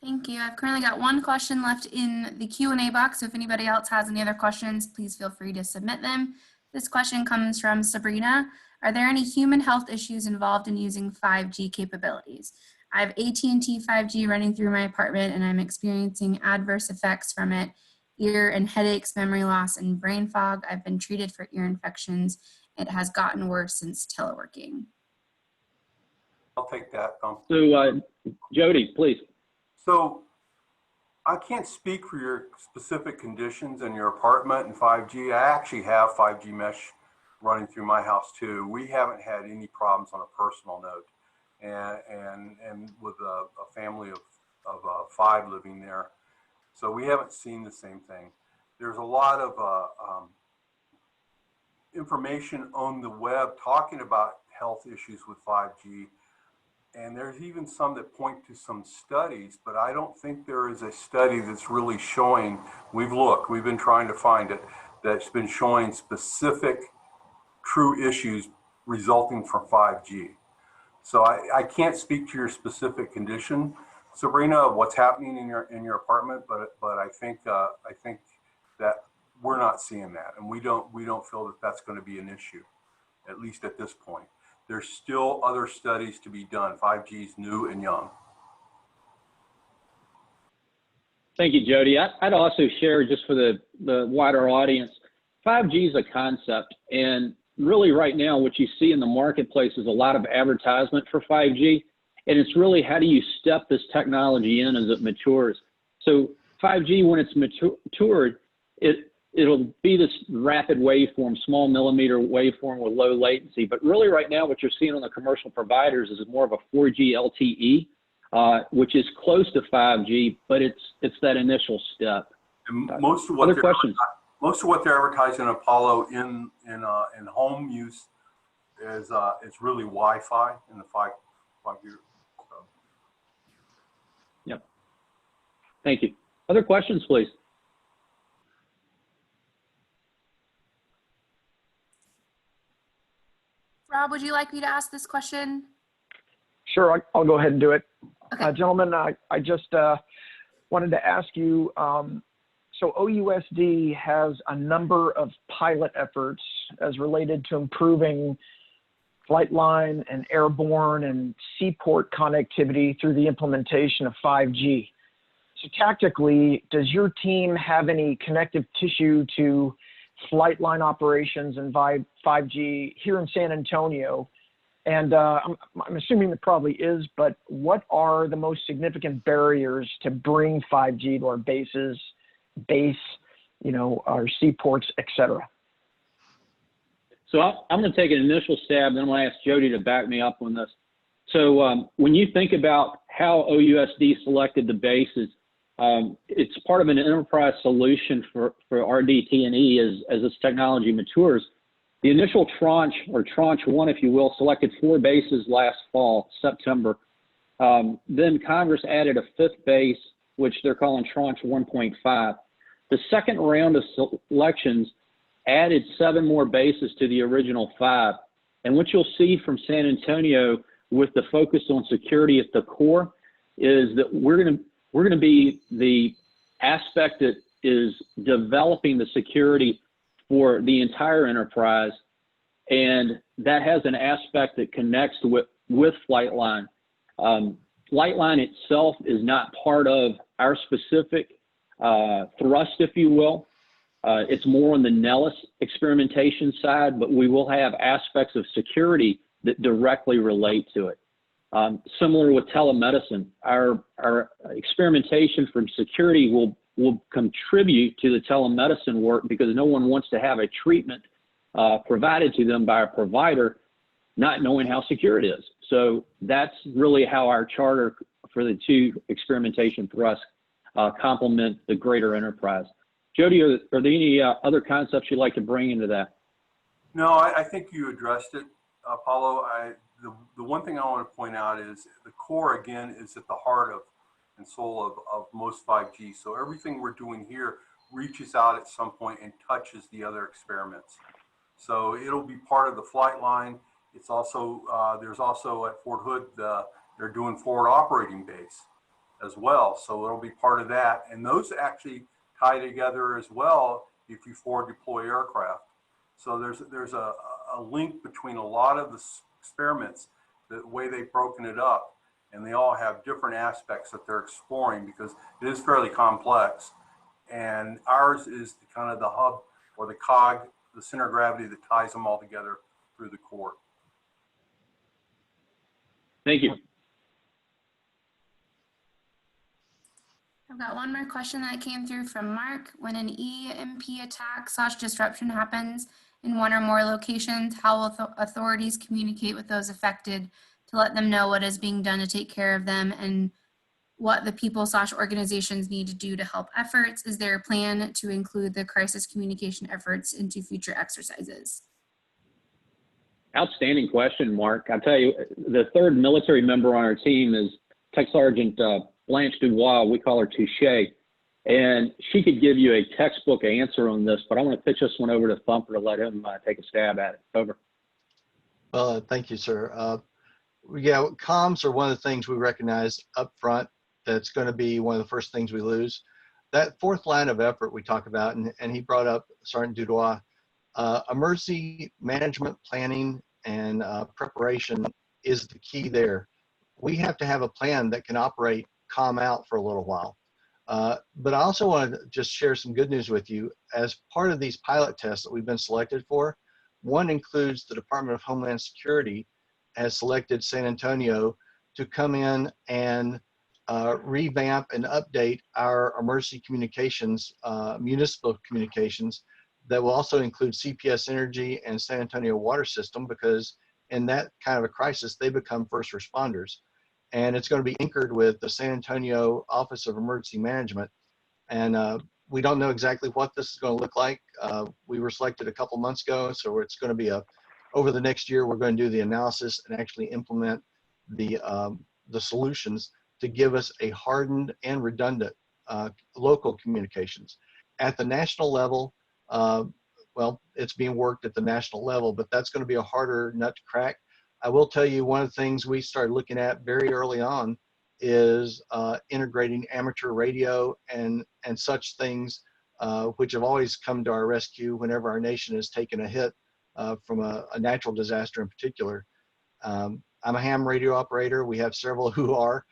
Thank you. I've currently got one question left in the Q&A box. So if anybody else has any other questions, please feel free to submit them. This question comes from Sabrina. Are there any human health issues involved in using 5G capabilities? I have AT&T 5G running through my apartment, and I'm experiencing adverse effects from it: ear and headaches, memory loss, and brain fog. I've been treated for ear infections. It has gotten worse since teleworking. I'll take that. So, Jody, please. So I can't speak for your specific conditions in your apartment and 5G. I actually have 5G mesh running through my house too. We haven't had any problems on a personal note, and with a family of 5 living there. So we haven't seen the same thing. There's a lot of information on the web talking about health issues with 5G. And there's even some that point to some studies, but I don't think there is a study that's really showing, we've been trying to find it, that's been showing specific true issues resulting from 5G. So I can't speak to your specific condition, Sabrina, what's happening in your apartment, but I think that we're not seeing that, and we don't feel that that's going to be an issue, at least at this point. There's still other studies to be done. 5G is new and young. Thank you, Jody. I'd also share, just for the wider audience, 5G is a concept, and really right now what you see in the marketplace is a lot of advertisement for 5G, and it's really how do you step this technology in as it matures. So 5G, when it's matured, it'll be this rapid waveform, small millimeter waveform with low latency. But really right now what you're seeing on the commercial providers is more of a 4G LTE, which is close to 5G, but it's that initial step. And most of what they're advertising Apollo in home use is it's really Wi-Fi in the 5G. So. Yep. Thank you. Other questions, please. Rob, would you like me to ask this question? Sure, I'll go ahead and do it. Okay. Gentlemen, I just wanted to ask you, so OUSD has a number of pilot efforts as related to improving flight line and airborne and seaport connectivity through the implementation of 5G. So tactically, does your team have any connective tissue to flight line operations and 5G here in San Antonio? And I'm assuming there probably is, but what are the most significant barriers to bring 5G to our bases, our seaports, et cetera? So I'm going to take an initial stab, then I'm going to ask Jody to back me up on this. So when you think about how OUSD selected the bases, it's part of an enterprise solution for RDT&E as this technology matures. The initial tranche, or tranche 1, if you will, selected 4 bases last fall, September. Then Congress added a 5th base, which they're calling tranche 1.5. The second round of selections added 7 more bases to the original 5. And what you'll see from San Antonio, with the focus on security at the core, is that we're going to be the aspect that is developing the security for the entire enterprise, and that has an aspect that connects with Flightline. Flightline itself is not part of our specific thrust, if you will. It's more on the Nellis experimentation side, but we will have aspects of security that directly relate to it. Similar with telemedicine, our experimentation from security will contribute to the telemedicine work, because no one wants to have a treatment provided to them by a provider not knowing how secure it is. So that's really how our charter for the 2 experimentation thrusts complement the greater enterprise. Jody, are there any other concepts you'd like to bring into that? No, I think you addressed it, Paulo. The one thing I want to point out is the core, again, is at the heart of and soul of most 5G. So everything we're doing here reaches out at some point and touches the other experiments. So it'll be part of the flight line. It's also, there's also at Fort Hood, they're doing forward operating base as well. So it'll be part of that. And those actually tie together as well if you forward deploy aircraft. So there's a link between a lot of the experiments, the way they've broken it up. and they all have different aspects that they're exploring because it is fairly complex. And ours is kind of the hub or the cog, the center of gravity that ties them all together through the core. Thank you. I've got one more question that came through from Mark. When an EMP attack/disruption happens in one or more locations, how will authorities communicate with those affected to let them know what is being done to take care of them and what the people/organizations need to do to help efforts? Is there a plan to include the crisis communication efforts into future exercises? Outstanding question, Mark. I'll tell you, the third military member on our team is Tech Sergeant Blanche Dubois. We call her Touche. And she could give you a textbook answer on this, but I want to pitch this one over to Thumper to let him take a stab at it. Over. Thank you, sir. Yeah, comms are one of the things we recognize up front. That's going to be one of the first things we lose. That fourth line of effort we talk about, and he brought up Sergeant Dubois, emergency management planning and preparation is the key there. We have to have a plan that can operate calm out for a little while. But I also want to just share some good news with you. As part of these pilot tests that we've been selected for, one includes the Department of Homeland Security has selected San Antonio to come in and revamp and update our emergency communications, municipal communications that will also include CPS Energy and San Antonio Water System, because in that kind of a crisis, they become first responders. And it's going to be anchored with the San Antonio Office of Emergency Management. And we don't know exactly what this is going to look like. We were selected a couple months ago, so it's going to be over the next year, we're going to do the analysis and actually implement the solutions to give us a hardened and redundant local communications. At the national level, well, it's being worked at the national level, but that's going to be a harder nut to crack. I will tell you one of the things we started looking at very early on is integrating amateur radio and such things, which have always come to our rescue whenever our nation has taken a hit from a natural disaster in particular. I'm a ham radio operator. We have several who are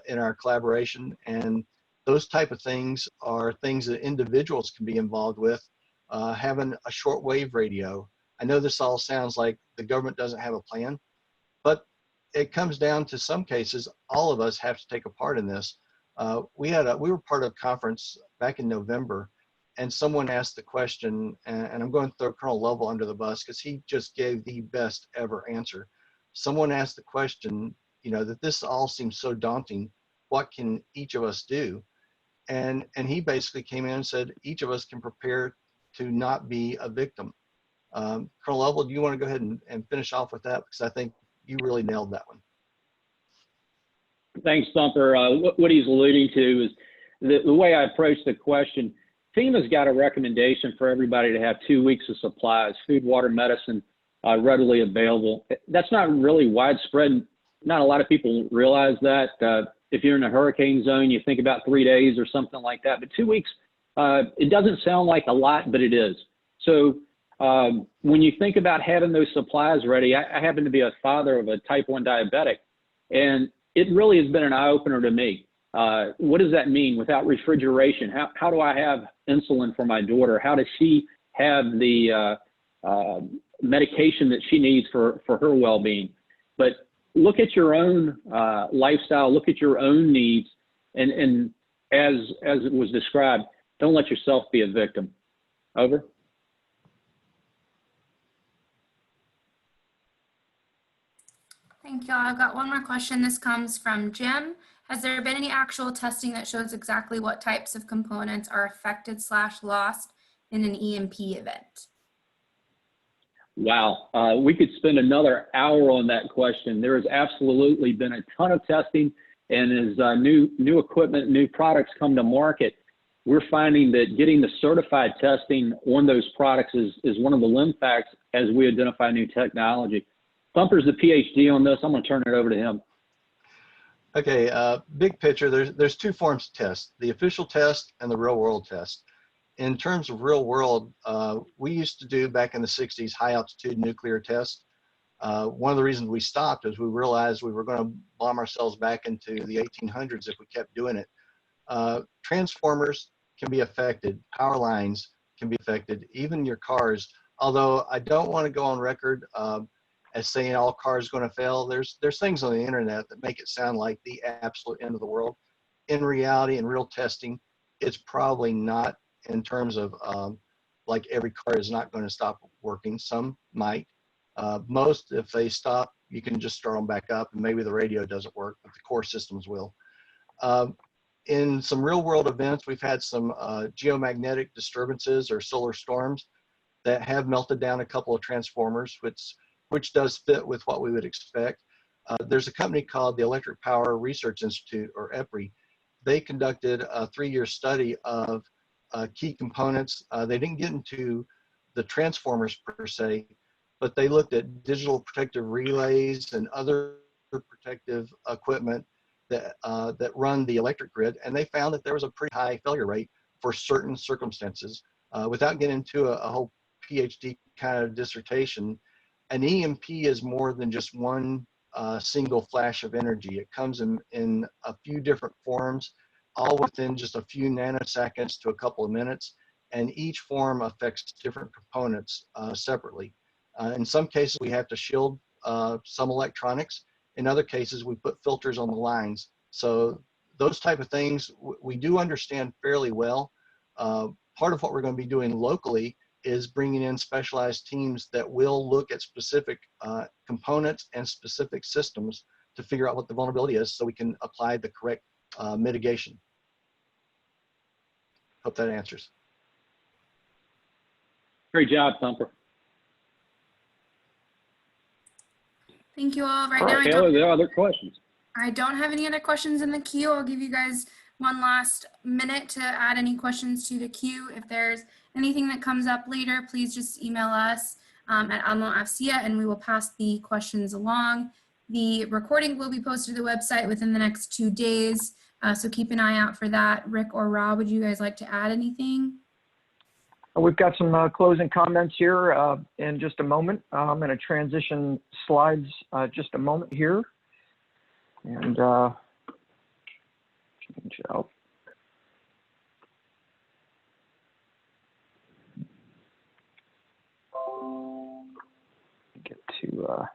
in our collaboration, and those type of things are things that individuals can be involved with. Having a shortwave radio. I know this all sounds like the government doesn't have a plan, but it comes down to some cases, all of us have to take a part in this. We were part of a conference back in November, and someone asked the question, and I'm going to throw Colonel Lovell under the bus because he just gave the best ever answer. Someone asked the question, that this all seems so daunting. What can each of us do? And he basically came in and said, each of us can prepare to not be a victim. Colonel Lovell, do you want to go ahead and finish off with that? Because I think you really nailed that one. Thanks, Thumper. What he's alluding to is the way I approach the question. FEMA's got a recommendation for everybody to have 2 weeks of supplies, food, water, medicine, readily available. That's not really widespread. Not a lot of people realize that. If you're in a hurricane zone, you think about 3 days or something like that. But 2 weeks, it doesn't sound like a lot, but it is. So when you think about having those supplies ready, I happen to be a father of a type 1 diabetic, and it really has been an eye-opener to me. What does that mean without refrigeration? How do I have insulin for my daughter? How does she have the medication that she needs for her well-being? But look at your own lifestyle, look at your own needs, and as it was described, don't let yourself be a victim. Over. Thank you. I've got one more question. This comes from Jim. Has there been any actual testing that shows exactly what types of components are affected/lost in an EMP event? Wow, we could spend another hour on that question. There has absolutely been a ton of testing, and as new equipment, new products come to market, we're finding that getting the certified testing on those products is one of the limfacts as we identify new technology. Thumper's the PhD on this. I'm going to turn it over to him. Okay, big picture, there's two forms of test, the official test and the real world test. In terms of real world, we used to do back in the 60s high altitude nuclear tests. One of the reasons we stopped is we realized we were going to bomb ourselves back into the 1800s if we kept doing it. Transformers can be affected, power lines can be affected, even your cars. Although I don't want to go on record as saying all cars are going to fail. There's things on the internet that make it sound like the absolute end of the world. In reality, in real testing, it's probably not, in terms of like every car is not going to stop working. Some might. Most, if they stop, you can just start them back up, and maybe the radio doesn't work, but the core systems will. In some real world events, we've had some geomagnetic disturbances or solar storms that have melted down a couple of transformers, which does fit with what we would expect. There's a company called the Electric Power Research Institute, or EPRI. They conducted a 3-year study of key components. They didn't get into the transformers per se, but they looked at digital protective relays and other protective equipment that run the electric grid, and they found that there was a pretty high failure rate for certain circumstances. Without getting into a whole PhD kind of dissertation, an EMP is more than just one single flash of energy. It comes in a few different forms, all within just a few nanoseconds to a couple of minutes, and each form affects different components separately. In some cases, we have to shield some electronics. In other cases, we put filters on the lines. So those type of things we do understand fairly well. Part of what we're going to be doing locally is bringing in specialized teams that will look at specific components and specific systems to figure out what the vulnerability is so we can apply the correct mitigation. Hope that answers. Great job, Thumper. Thank you all. Right All now, right, Taylor, there are other questions. I don't have any other questions in the queue. I'll give you guys one last minute to add any questions to the queue. If there's anything that comes up later, please just email us at Alamo AFCEA, and we will pass the questions along. The recording will be posted to the website within the next 2 days, so keep an eye out for that. Rick or Rob, would you guys like to add anything? We've got some closing comments here in just a moment. I'm going to transition slides just a moment here and change out. Get to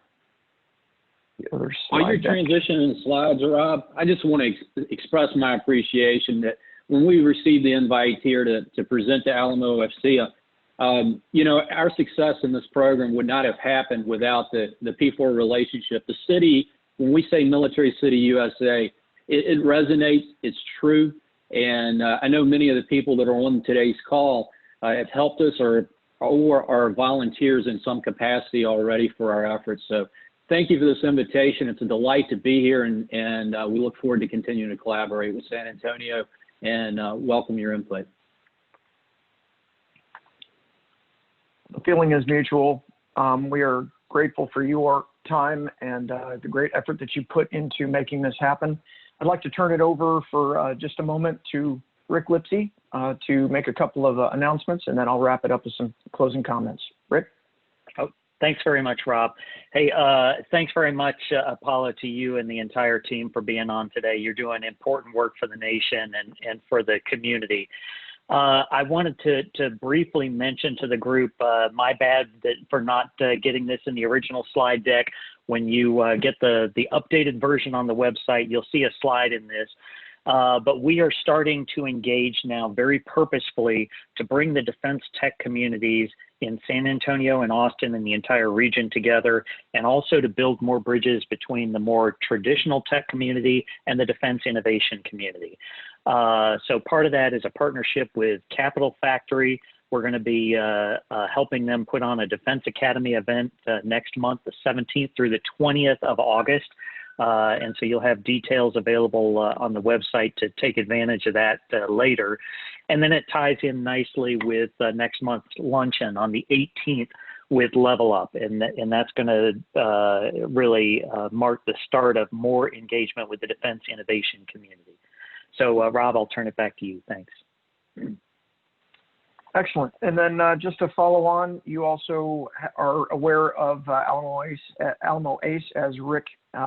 the other slide. While you're transitioning slides, Rob, I just want to express my appreciation that when we received the invite here to present to Alamo AFCEA, you know, our success in this program would not have happened without the P4 relationship. The city, when we say Military City USA, it resonates, it's true. And I know many of the people that are on today's call have helped us or are volunteers in some capacity already for our efforts. So thank you for this invitation. It's a delight to be here, and we look forward to continuing to collaborate with San Antonio and welcome your input. The feeling is mutual. We are grateful for your time and the great effort that you put into making this happen. I'd like to turn it over for just a moment to Rick Lipsey to make a couple of announcements, and then I'll wrap it up with some closing comments. Rick? Thanks very much, Rob. Hey, thanks very much, Apollo, to you and the entire team for being on today. You're doing important work for the nation and for the community. I wanted to briefly mention to the group, my bad for not getting this in the original slide deck. When you get the updated version on the website, you'll see a slide in this. But we are starting to engage now very purposefully to bring the defense tech communities in San Antonio and Austin and the entire region together, and also to build more bridges between the more traditional tech community and the defense innovation community. So part of that is a partnership with Capital Factory. We're going to be helping them put on a Defense Academy event next month, the 17th through the 20th of August. And so you'll have details available on the website to take advantage of that later. And then it ties in nicely with next month's luncheon on the 18th with Level Up. And that's going to really mark the start of more engagement with the defense innovation community. So Rob, I'll turn it back to you. Thanks. Excellent. And then just to follow on, you also are aware of Alamo ACE, as Rick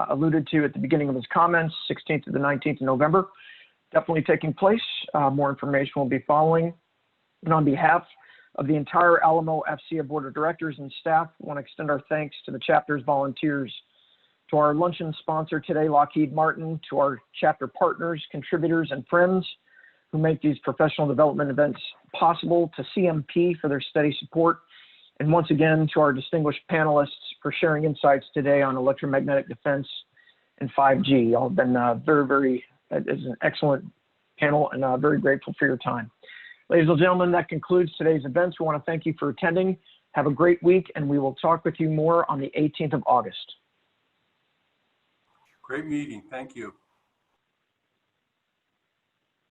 alluded to at the beginning of his comments, 16th to the 19th of November. Definitely taking place. More information will be following. And on behalf of the entire Alamo AFCEA Board of Directors and staff, I want to extend our thanks to the chapter's volunteers, to our luncheon sponsor today, Lockheed Martin, to our chapter partners, contributors, and friends who make these professional development events possible, to CMP for their steady support, and once again to our distinguished panelists for sharing insights today on electromagnetic defense and 5G. All have been it is an excellent panel, and very grateful for your time. Ladies and gentlemen, that concludes today's events. We want to thank you for attending. Have a great week, and we will talk with you more on the 18th of August. Great meeting. Thank you.